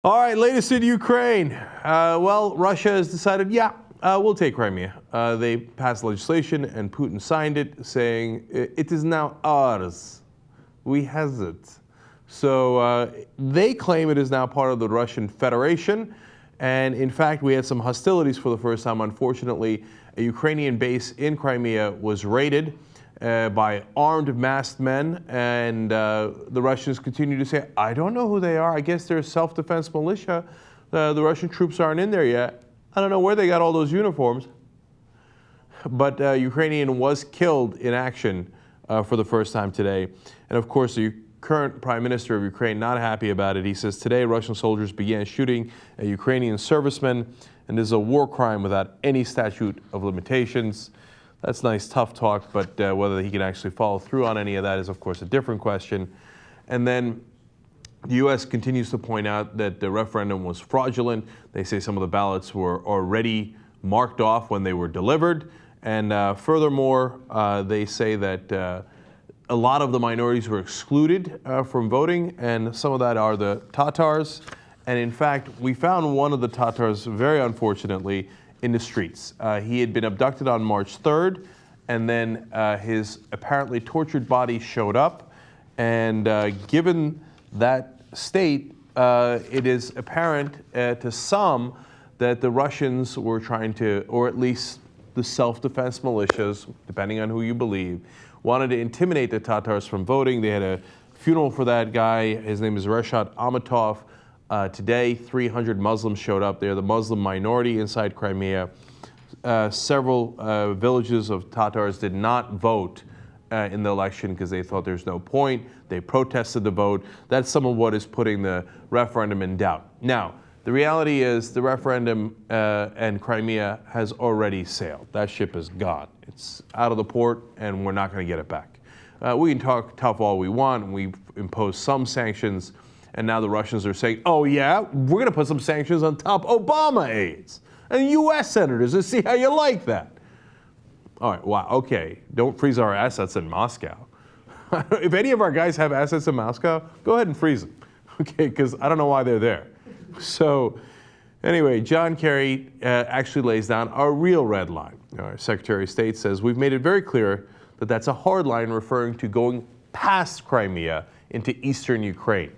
All right, latest in Ukraine. Well, Russia has decided, we'll take Crimea. They passed legislation and Putin signed it saying, it is now ours. We has it. So they claim it is now part of the Russian Federation. And in fact, we had some hostilities for the first time. Unfortunately, a Ukrainian base in Crimea was raided by armed masked men, and the Russians continue to say, I don't know who they are. I guess they're self-defense militia. The Russian troops aren't in there yet. I don't know where they got all those uniforms. But Ukrainian was killed in action for the first time today. And of course, the current Prime Minister of Ukraine not happy about it. He says, today Russian soldiers began shooting a Ukrainian serviceman, and this is a war crime without any statute of limitations. That's nice, tough talk, but whether he can actually follow through on any of that is, of course, a different question. And then the U.S. continues to point out that the referendum was fraudulent. They say some of the ballots were already marked off when they were delivered. And furthermore, they say that a lot of the minorities were excluded from voting, and some of that are the Tatars. And in fact, we found one of the Tatars, very unfortunately, in the streets. He had been abducted on March 3rd, and then his apparently tortured body showed up. And given that state, it is apparent to some that the Russians were trying to, or at least the self-defense militias, depending on who you believe, wanted to intimidate the Tatars from voting. They had a funeral for that guy. His name is Reshat Amatov. Today, 300 Muslims showed up. They're the Muslim minority inside Crimea. Several villages of Tatars did not vote in the election because they thought there's no point. They protested the vote. That's some of what is putting the referendum in doubt. Now, the reality is the referendum and Crimea has already sailed. That ship is gone. It's out of the port, and we're not going to get it back. We can talk tough all we want. We've imposed some sanctions. And now the Russians are saying, oh yeah, we're going to put some sanctions on top Obama aides and U.S. senators and see how you like that. All right, wow, okay. Don't freeze our assets in Moscow. If any of our guys have assets in Moscow, go ahead and freeze them, okay, because I don't know why they're there. So anyway, John Kerry actually lays down a real red line. Our Secretary of State says, we've made it very clear that that's a hard line referring to going past Crimea into eastern Ukraine.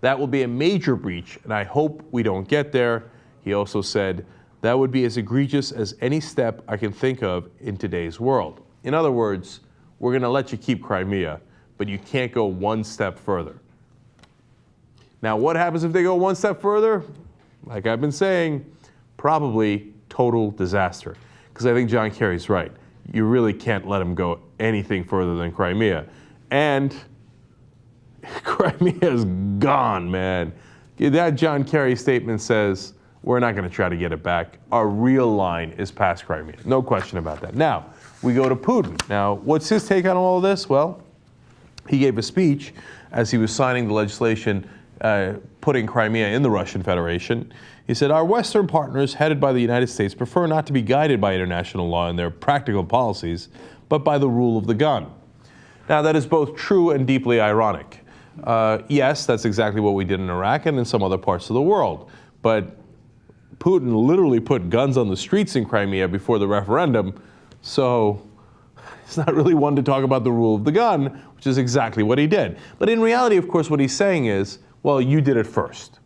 That will be a major breach, and I hope we don't get there. He also said, that would be as egregious as any step I can think of in today's world. In other words, we're going to let you keep Crimea, but you can't go one step further. Now, what happens if they go one step further? Like I've been saying, probably total disaster. Because I think John Kerry's right. You really can't let them go anything further than Crimea. And Crimea's gone, man. That John Kerry statement says, we're not going to try to get it back. Our real line is past Crimea. No question about that. Now, we go to Putin. Now, what's his take on all of this? Well, he gave a speech as he was signing the legislation putting Crimea in the Russian Federation. He said, our Western partners, headed by the United States, prefer not to be guided by international law and their practical policies, but by the rule of the gun. Now, that is both true and deeply ironic. Yes, that's exactly what we did in Iraq and in some other parts of the world. But Putin literally put guns on the streets in Crimea before the referendum, so it's not really one to talk about the rule of the gun, which is exactly what he did. But in reality, of course, what he's saying is, well, you did it first.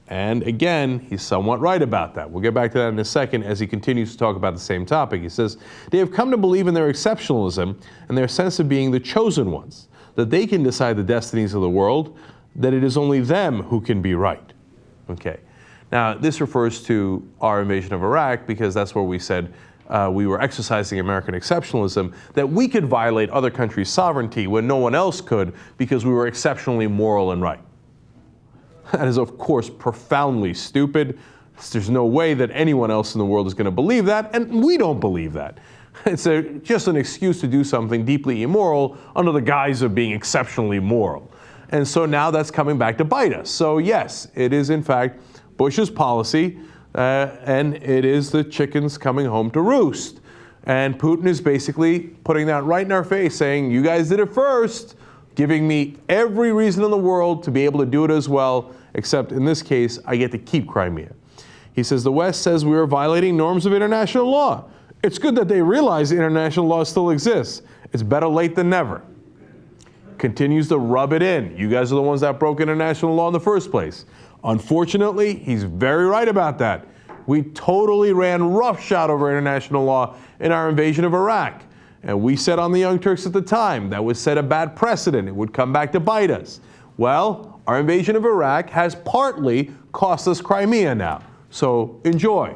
And again, he's somewhat right about that. We'll get back to that in a second as he continues to talk about the same topic. He says, they have come to believe in their exceptionalism and their sense of being the chosen ones, that they can decide the destinies of the world, that it is only them who can be right. Okay. Now, this refers to our invasion of Iraq because that's where we said we were exercising American exceptionalism, that we could violate other countries' sovereignty when no one else could because we were exceptionally moral and right. That is, of course, profoundly stupid. There's no way that anyone else in the world is going to believe that, and we don't believe that. It's just an excuse to do something deeply immoral under the guise of being exceptionally moral. And so now that's coming back to bite us. So yes, it is in fact Bush's policy, and it is the chickens coming home to roost. And Putin is basically putting that right in our face, saying, you guys did it first, giving me every reason in the world to be able to do it as well, except in this case, I get to keep Crimea. He says the West says we are violating norms of international law. It's good that they realize international law still exists. It's better late than never. Continues to rub it in. You guys are the ones that broke international law in the first place. Unfortunately, he's very right about that. We totally ran roughshod over international law in our invasion of Iraq. And we said on the Young Turks at the time that would set a bad precedent. It would come back to bite us. Well, our invasion of Iraq has partly cost us Crimea now. So enjoy.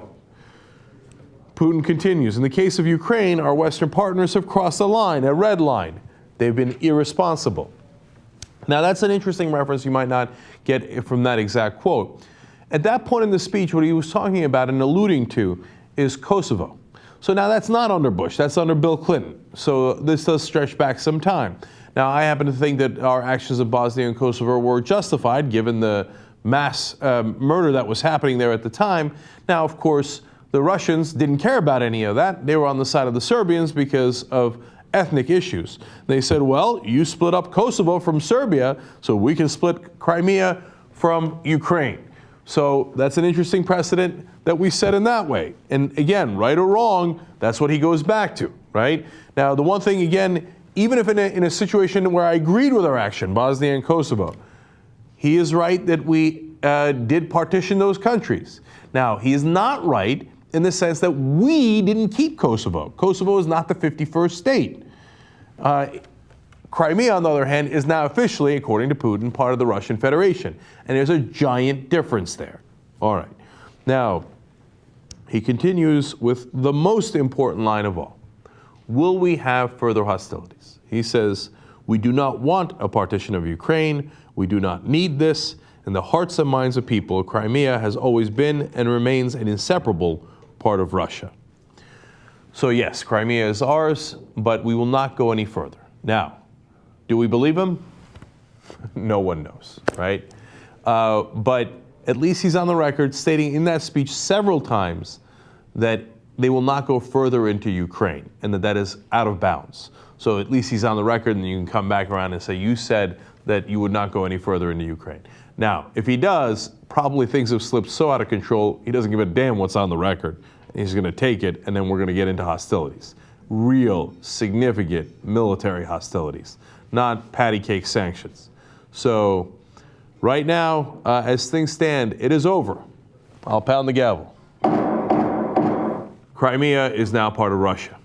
Putin continues, in the case of Ukraine, our Western partners have crossed a line, a red line. They've been irresponsible. Now, that's an interesting reference you might not get from that exact quote. At that point in the speech, what he was talking about and alluding to is Kosovo. So now that's not under Bush, that's under Bill Clinton. So this does stretch back some time. Now, I happen to think that our actions in Bosnia and Kosovo were justified given the mass murder that was happening there at the time. Now, of course, the Russians didn't care about any of that. They were on the side of the Serbians because of ethnic issues. They said, well, you split up Kosovo from Serbia, so we can split Crimea from Ukraine. So that's an interesting precedent that we set in that way. And again, right or wrong, that's what he goes back to, right? Now, the one thing, again, even if in a situation where I agreed with our action, Bosnia and Kosovo, he is right that we did partition those countries. Now, he is not right in the sense that we didn't keep Kosovo. Kosovo is not the 51st state. Crimea, on the other hand, is now officially, according to Putin, part of the Russian Federation. And there's a giant difference there. All right. Now, he continues with the most important line of all. Will we have further hostilities? He says, we do not want a partition of Ukraine. We do not need this. In the hearts and minds of people, Crimea has always been and remains an inseparable part of Russia. So yes, Crimea is ours, but we will not go any further. Now, do we believe him? No one knows, right? But at least he's on the record stating in that speech several times that they will not go further into Ukraine and that is out of bounds. So at least he's on the record, and you can come back around and say, you said that you would not go any further into Ukraine. Now, if he does, probably things have slipped so out of control, he doesn't give a damn what's on the record. He's going to take it, and then we're going to get into hostilities. Real, significant military hostilities, not patty cake sanctions. So right now, as things stand, it is over. I'll pound the gavel. Crimea is now part of Russia.